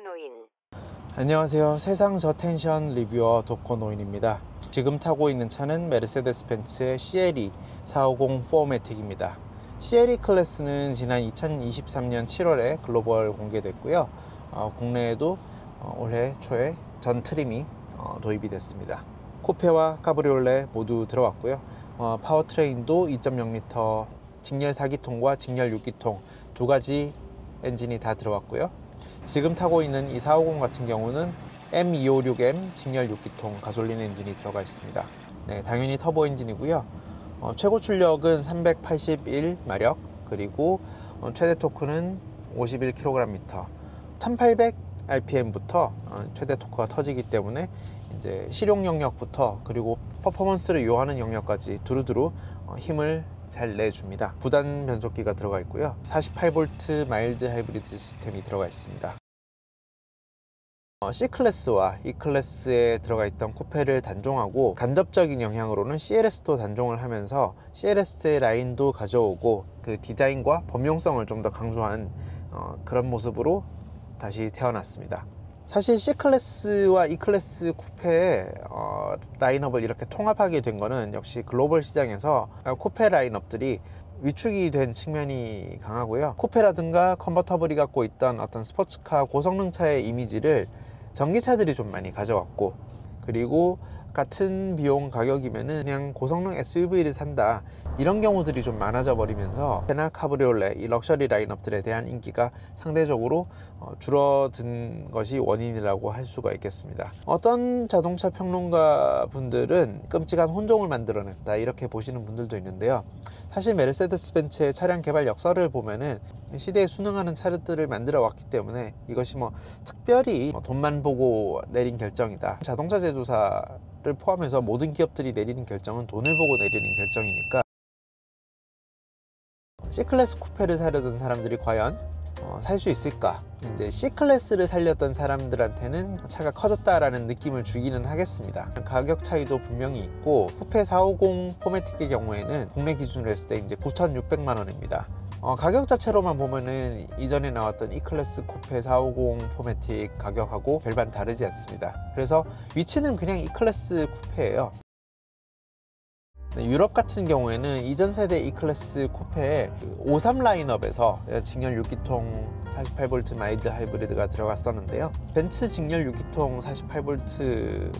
독거노인. 안녕하세요. 세상 저텐션 리뷰어 독거노인입니다. 지금 타고 있는 차는 메르세데스 벤츠의 CLE 450 4매틱입니다. CLE 클래스는 지난 2023년 7월에 글로벌 공개됐고요. 국내에도 올해 초에 전 트림이 도입이 됐습니다. 쿠페와 카브리올레 모두 들어왔고요. 파워트레인도 2.0L 직렬 4기통과 직렬 6기통 두 가지 엔진이 다 들어왔고요. 지금 타고 있는 이 450 같은 경우는 M256M 직렬 6기통 가솔린 엔진이 들어가 있습니다. 네, 당연히 터보 엔진이고요. 최고 출력은 381마력, 그리고 최대 토크는 51kgm, 1800rpm부터 최대 토크가 터지기 때문에 이제 실용 영역부터 그리고 퍼포먼스를 요하는 영역까지 두루두루 힘을 잘 내줍니다. 부단 변속기가 들어가 있고요. 48V 마일드 하이브리드 시스템이 들어가 있습니다. C클래스와 E클래스에 들어가 있던 쿠페를 단종하고 간접적인 영향으로는 CLS도 단종을 하면서 CLS의 라인도 가져오고 그 디자인과 범용성을 좀 더 강조한 그런 모습으로 다시 태어났습니다. 사실 C클래스와 E클래스 쿠페의 라인업을 이렇게 통합하게 된 거는 역시 글로벌 시장에서 쿠페 라인업들이 위축이 된 측면이 강하고요. 쿠페라든가 컨버터블이 갖고 있던 어떤 스포츠카 고성능차의 이미지를 전기차들이 좀 많이 가져왔고, 그리고 같은 비용 가격이면은 그냥 고성능 SUV를 산다, 이런 경우들이 좀 많아져 버리면서 페나 카브리올레 이 럭셔리 라인업들에 대한 인기가 상대적으로 줄어든 것이 원인이라고 할 수가 있겠습니다. 어떤 자동차 평론가 분들은 끔찍한 혼종을 만들어냈다, 이렇게 보시는 분들도 있는데요. 사실 메르세데스 벤츠의 차량 개발 역사를 보면은 시대에 순응하는 차들을 만들어 왔기 때문에 이것이 특별히 돈만 보고 내린 결정이다, 자동차 제조사를 포함해서 모든 기업들이 내리는 결정은 돈을 보고 내리는 결정이니까 C클래스 쿠페를 사려던 사람들이 과연 살 수 있을까? 이제 C클래스를 살렸던 사람들한테는 차가 커졌다라는 느낌을 주기는 하겠습니다. 가격 차이도 분명히 있고, 쿠페 450 포매틱의 경우에는 국내 기준으로 했을 때 이제 9,600만 원입니다. 가격 자체로만 보면은 이전에 나왔던 E클래스 쿠페 450 포매틱 가격하고 별반 다르지 않습니다. 그래서 위치는 그냥 E클래스 쿠페예요. 유럽 같은 경우에는 이전 세대 E클래스 쿠페의 53 라인업에서 직렬 6기통 48V 마일드 하이브리드가 들어갔었는데요. 벤츠 직렬 6기통 48V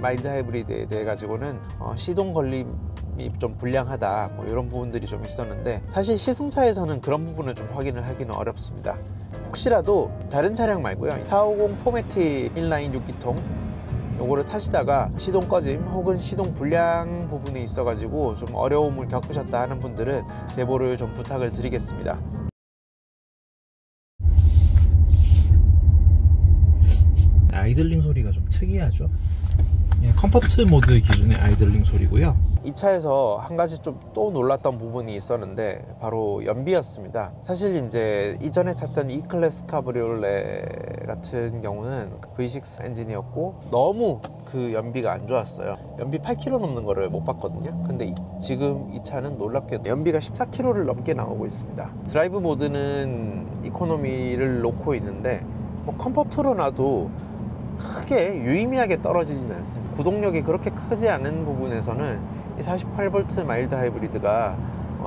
마일드 하이브리드에 대해 가지고는 시동 걸림이 좀 불량하다, 이런 부분들이 좀 있었는데, 사실 시승차에서는 그런 부분을 좀 확인을 하기는 어렵습니다. 혹시라도 다른 차량 말고요, 450 포매틱 인라인 6기통 요거를 타시다가 시동 꺼짐 혹은 시동 불량 부분이 있어 가지고 좀 어려움을 겪으셨다 하는 분들은 제보를 좀 부탁을 드리겠습니다. 아이들링 소리가 좀 특이하죠. 컴포트 모드 기준의 아이들링 소리고요. 이 차에서 한 가지 좀 또 놀랐던 부분이 있었는데 바로 연비였습니다. 사실 이제 이전에 탔던 E클래스 카브리올레 같은 경우는 V6 엔진이었고 너무 그 연비가 안 좋았어요. 연비 8km 넘는 거를 못 봤거든요. 근데 지금 이 차는 놀랍게 연비가 14km를 넘게 나오고 있습니다. 드라이브 모드는 이코노미를 놓고 있는데 컴포트로 놔도 크게 유의미하게 떨어지진 않습니다. 구동력이 그렇게 크지 않은 부분에서는 이 48V 마일드 하이브리드가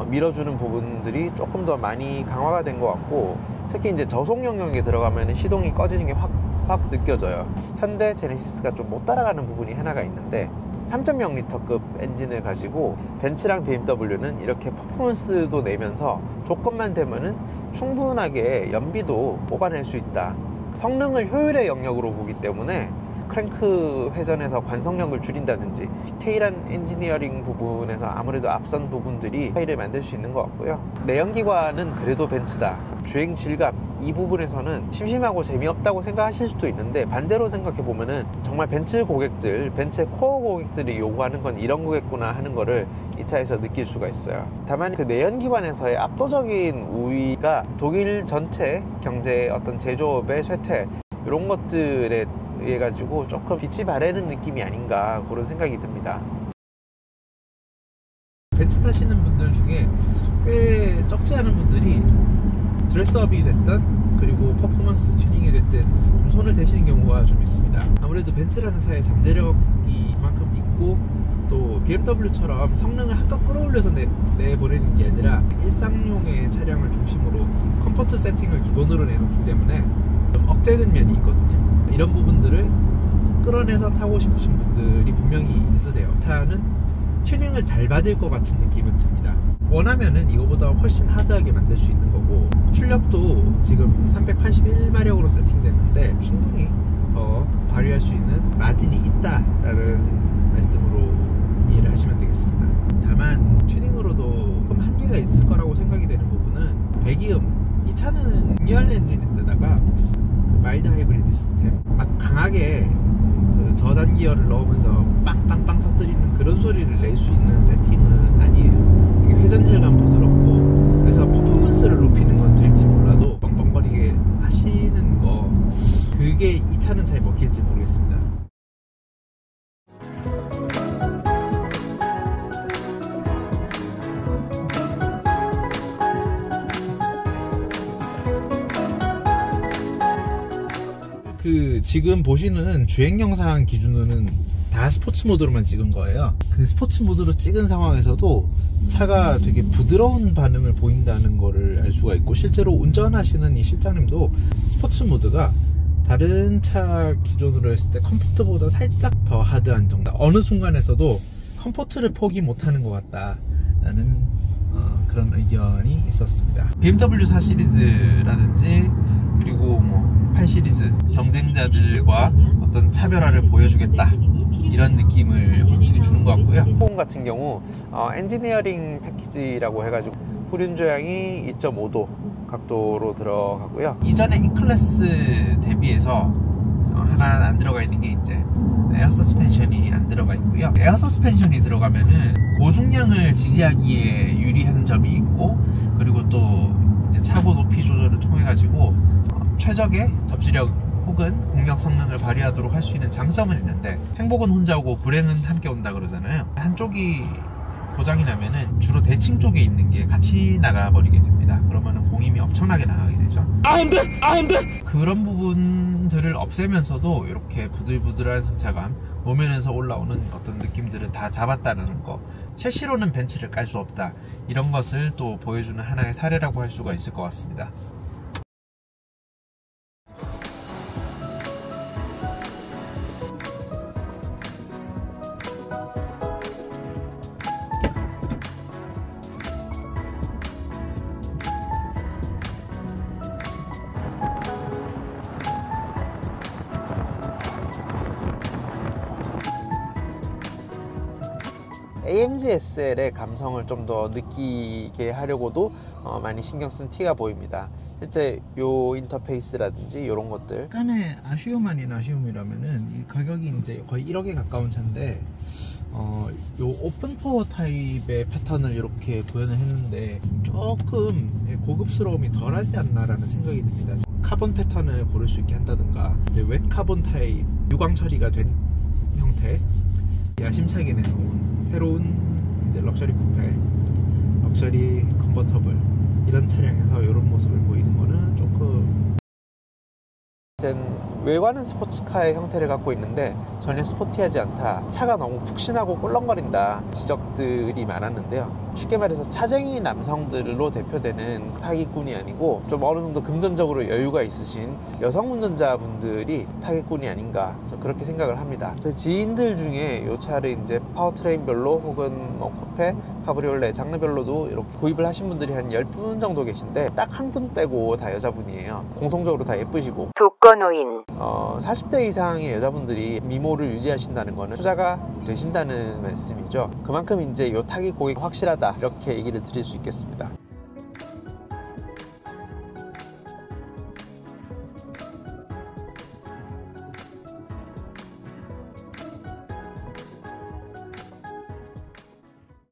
밀어주는 부분들이 조금 더 많이 강화가 된 것 같고, 특히 이제 저속 영역에 들어가면 시동이 꺼지는 게 확 느껴져요. 현대 제네시스가 좀 못 따라가는 부분이 하나가 있는데, 3.0L급 엔진을 가지고 벤츠랑 BMW는 이렇게 퍼포먼스도 내면서 조건만 되면은 충분하게 연비도 뽑아낼 수 있다, 성능을 효율의 영역으로 보기 때문에 크랭크 회전에서 관성력을 줄인다든지 디테일한 엔지니어링 부분에서 아무래도 앞선 부분들이 차이를 만들 수 있는 것 같고요. 내연기관은 그래도 벤츠다, 주행 질감 이 부분에서는 심심하고 재미없다고 생각하실 수도 있는데, 반대로 생각해 보면은 정말 벤츠 고객들, 벤츠의 코어 고객들이 요구하는 건 이런 거겠구나 하는 거를 이 차에서 느낄 수가 있어요. 다만 그 내연기관에서의 압도적인 우위가 독일 전체 경제의 어떤 제조업의 쇠퇴, 이런 것들에 의해 가지고 조금 빛이 바래는 느낌이 아닌가, 그런 생각이 듭니다. 벤츠 타시는 분들 중에 꽤 적지 않은 분들이 드레스업이 됐든 그리고 퍼포먼스 튜닝이 됐든 좀 손을 대시는 경우가 좀 있습니다. 아무래도 벤츠라는 차의 잠재력이 그만큼 있고 또 BMW처럼 성능을 한껏 끌어올려서 내보내는 게 아니라 일상용의 차량을 중심으로 컴포트 세팅을 기본으로 내놓기 때문에 좀 억제된 면이 있거든요. 이런 부분들을 끌어내서 타고 싶으신 분들이 분명히 있으세요. 차는 튜닝을 잘 받을 것 같은 느낌은 듭니다. 원하면은 이거보다 훨씬 하드하게 만들 수 있는 거고, 출력도 지금 381마력으로 세팅됐는데 충분히 더 발휘할 수 있는 마진이 있다라는 말씀으로 이해를 하시면 되겠습니다. 다만 튜닝으로도 좀 한계가 있을 거라고 생각이 되는 부분은 배기음. 이 차는 2열 엔진인데다가 그 마일드 하이브리드 시스템, 막 강하게 그 저단 기어를 넣으면서 빵빵빵 터뜨리는 그런 소리를 낼 수 있는 세팅은 아니에요. 이게 회전질감 부드럽고, 그래서 퍼포먼스를 높이는 건 될지 몰라도 뻥뻥거리게 하시는 거, 그게 이 차는 잘 먹힐지 모르겠습니다. 그 지금 보시는 주행 영상 기준으로는 다 스포츠 모드로만 찍은 거예요. 그 스포츠 모드로 찍은 상황에서도 차가 되게 부드러운 반응을 보인다는 거를 알 수가 있고, 실제로 운전하시는 이 실장님도 스포츠 모드가 다른 차 기준으로 했을 때 컴포트보다 살짝 더 하드한 정도, 어느 순간에서도 컴포트를 포기 못하는 것 같다라는 그런 의견이 있었습니다. BMW 4 시리즈라든지 그리고 뭐 8 시리즈 경쟁자들과 어떤 차별화를 보여주겠다, 이런 느낌을 확실히 주는 것 같고요. 호응 같은 경우 엔지니어링 패키지라고 해가지고 후륜 조향이 2.5도 각도로 들어가고요. 이전에 E클래스 대비해서 하나 안 들어가 있는 게 이제 에어 서스펜션이 안 들어가 있고요. 에어 서스펜션이 들어가면은 고중량을 지지하기에 유리한 점이 있고, 그리고 또 이제 차고 높이 조절을 통해 가지고 최적의 접지력 혹은 공력 성능을 발휘하도록 할 수 있는 장점은 있는데, 행복은 혼자 오고 불행은 함께 온다 그러잖아요. 한쪽이 고장이 나면은 주로 대칭 쪽에 있는 게 같이 나가버리게 됩니다. 그러면은 공임이 엄청나게 나가게 되죠. 그런 부분들을 없애면서도 이렇게 부들부들한 승차감, 노면에서 올라오는 어떤 느낌들을 다 잡았다는 거, 셰시로는 벤츠를 깔 수 없다, 이런 것을 또 보여주는 하나의 사례라고 할 수가 있을 것 같습니다. AMG SL의 감성을 좀 더 느끼게 하려고도 많이 신경 쓴 티가 보입니다. 실제 요 인터페이스라든지 이런 것들, 약간의 아쉬움 아닌 아쉬움이라면은 이 가격이 이제 거의 1억에 가까운 차인데 요 오픈포어 타입의 패턴을 이렇게 구현을 했는데 조금 고급스러움이 덜하지 않나라는 생각이 듭니다. 카본 패턴을 고를 수 있게 한다든가, 이제 웻 카본 타입 유광 처리가 된 형태, 야심차게 내놓은 새로운 이제 럭셔리 쿠페, 럭셔리 컨버터블, 이런 차량에서 이런 모습을 보이는 거는 조금, 외관은 스포츠카의 형태를 갖고 있는데 전혀 스포티하지 않다, 차가 너무 푹신하고 꿀렁거린다, 지적들이 많았는데요. 쉽게 말해서 차쟁이 남성들로 대표되는 타깃꾼이 아니고 좀 어느 정도 금전적으로 여유가 있으신 여성 운전자분들이 타깃꾼이 아닌가, 그렇게 생각을 합니다. 제 지인들 중에 이 차를 이제 파워트레인별로 혹은 뭐 쿠페, 카브리올레 장르별로도 이렇게 구입을 하신 분들이 한 10분 정도 계신데 딱 한 분 빼고 다 여자분이에요. 공통적으로 다 예쁘시고 독거노인. 40대 이상의 여자분들이 미모를 유지하신다는 거는 투자가 되신다는 말씀이죠. 그만큼 이제 요 타깃 고객 확실하다, 이렇게 얘기를 드릴 수 있겠습니다.